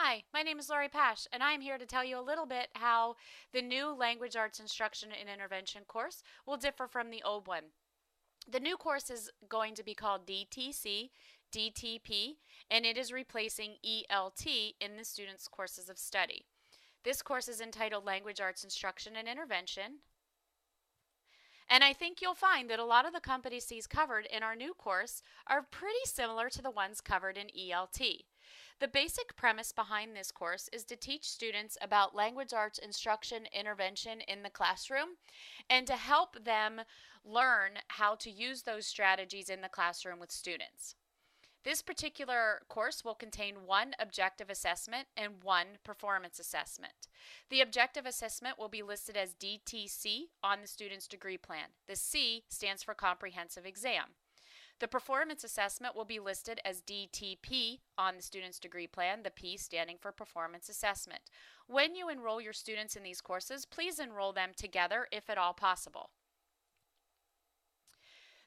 Hi, my name is Lori Pash, and I'm here to tell you a little bit how the new Language Arts Instruction and Intervention course will differ from the old one. The new course is going to be called DTC, DTP, and it is replacing ELT in the students' courses of study. This course is entitled Language Arts Instruction and Intervention, and I think you'll find that a lot of the competencies covered in our new course are pretty similar to the ones covered in ELT. The basic premise behind this course is to teach students about language arts instruction intervention in the classroom and to help them learn how to use those strategies in the classroom with students. This particular course will contain one objective assessment and one performance assessment. The objective assessment will be listed as DTC on the student's degree plan. The C stands for comprehensive exam. The performance assessment will be listed as DTP on the student's degree plan, the P standing for performance assessment. When you enroll your students in these courses, please enroll them together if at all possible.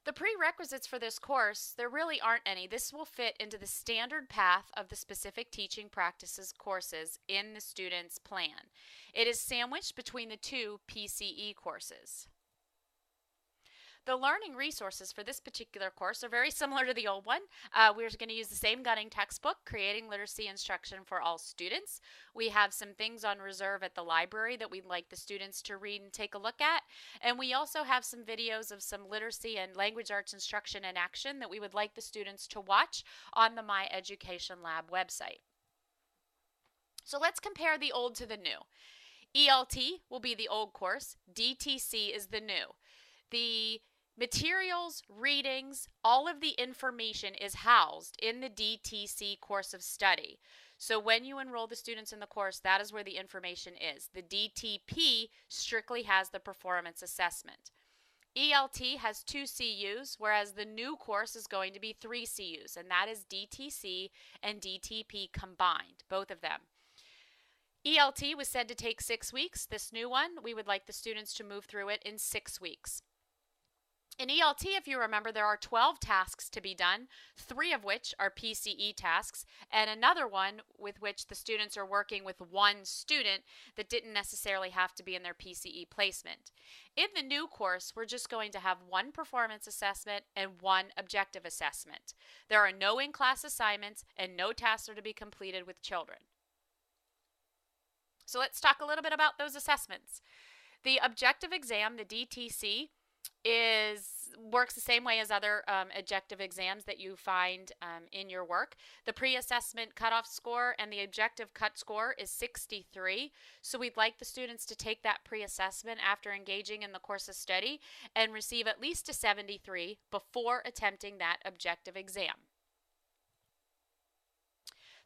The prerequisites for this course, there really aren't any. This will fit into the standard path of the specific teaching practices courses in the student's plan. It is sandwiched between the two PCE courses. The learning resources for this particular course are very similar to the old one. We're going to use the same Gunning textbook, Creating Literacy Instruction for All Students. We have some things on reserve at the library that we'd like the students to read and take a look at. And we also have some videos of some literacy and language arts instruction in action that we would like the students to watch on the My Education Lab website. So let's compare the old to the new. ELT will be the old course. DTC is the new. The materials, readings, all of the information is housed in the DTC course of study. So when you enroll the students in the course, that is where the information is. The DTP strictly has the performance assessment. ELT has 2 CUs, whereas the new course is going to be 3 CUs, and that is DTC and DTP combined, both of them. ELT was said to take 6 weeks. This new one, we would like the students to move through it in 6 weeks. In ELT, if you remember, there are 12 tasks to be done, 3 of which are PCE tasks, and another one with which the students are working with one student that didn't necessarily have to be in their PCE placement. In the new course, we're just going to have one performance assessment and one objective assessment. There are no in-class assignments and no tasks are to be completed with children. So let's talk a little bit about those assessments. The objective exam, the DTC, works the same way as other objective exams that you find in your work. The pre-assessment cutoff score and the objective cut score is 63. So we'd like the students to take that pre-assessment after engaging in the course of study and receive at least a 73 before attempting that objective exam.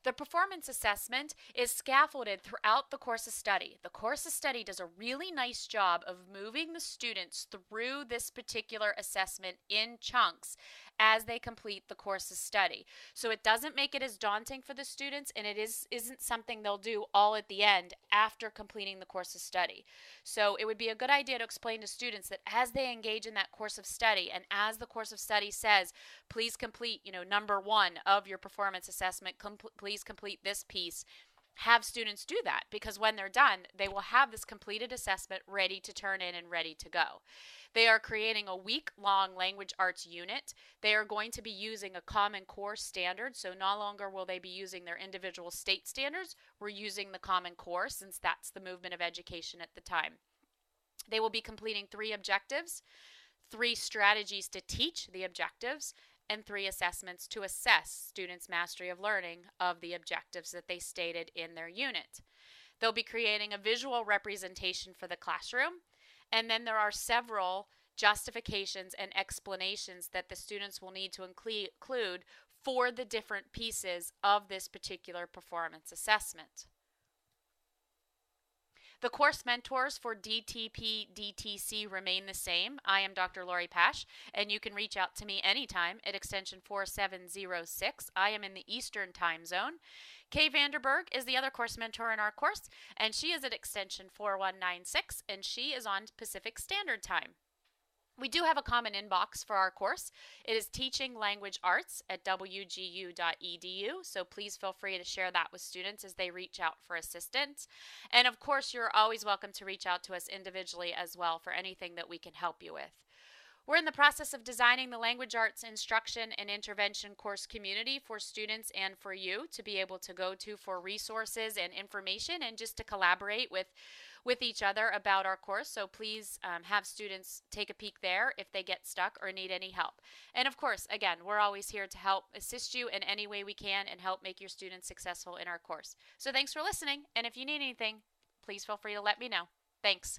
The performance assessment is scaffolded throughout the course of study. The course of study does a really nice job of moving the students through this particular assessment in chunks as they complete the course of study. So it doesn't make it as daunting for the students, and it isn't something they'll do all at the end after completing the course of study. So it would be a good idea to explain to students that as they engage in that course of study, and as the course of study says, please complete, number 1 of your performance assessment, please complete this piece, have students do that, because when they're done, they will have this completed assessment ready to turn in and ready to go. They are creating a week-long language arts unit. They are going to be using a Common Core standard, so no longer will they be using their individual state standards. We're using the Common Core since that's the movement of education at the time. They will be completing 3 objectives, 3 strategies to teach the objectives, and 3 assessments to assess students' mastery of learning of the objectives that they stated in their unit. They'll be creating a visual representation for the classroom, and then there are several justifications and explanations that the students will need to include for the different pieces of this particular performance assessment. The course mentors for DTP, DTC remain the same. I am Dr. Lori Pash, and you can reach out to me anytime at extension 4706. I am in the Eastern time zone. Kay Vanderberg is the other course mentor in our course, and she is at extension 4196, and she is on Pacific Standard Time. We do have a common inbox for our course. It is teachinglanguagearts@wgu.edu, so please feel free to share that with students as they reach out for assistance. And of course, you're always welcome to reach out to us individually as well for anything that we can help you with. We're in the process of designing the language arts instruction and intervention course community for students and for you to be able to go to for resources and information and just to collaborate with each other about our course. So please have students take a peek there if they get stuck or need any help. And of course, again, we're always here to help assist you in any way we can and help make your students successful in our course. So thanks for listening. And if you need anything, please feel free to let me know. Thanks.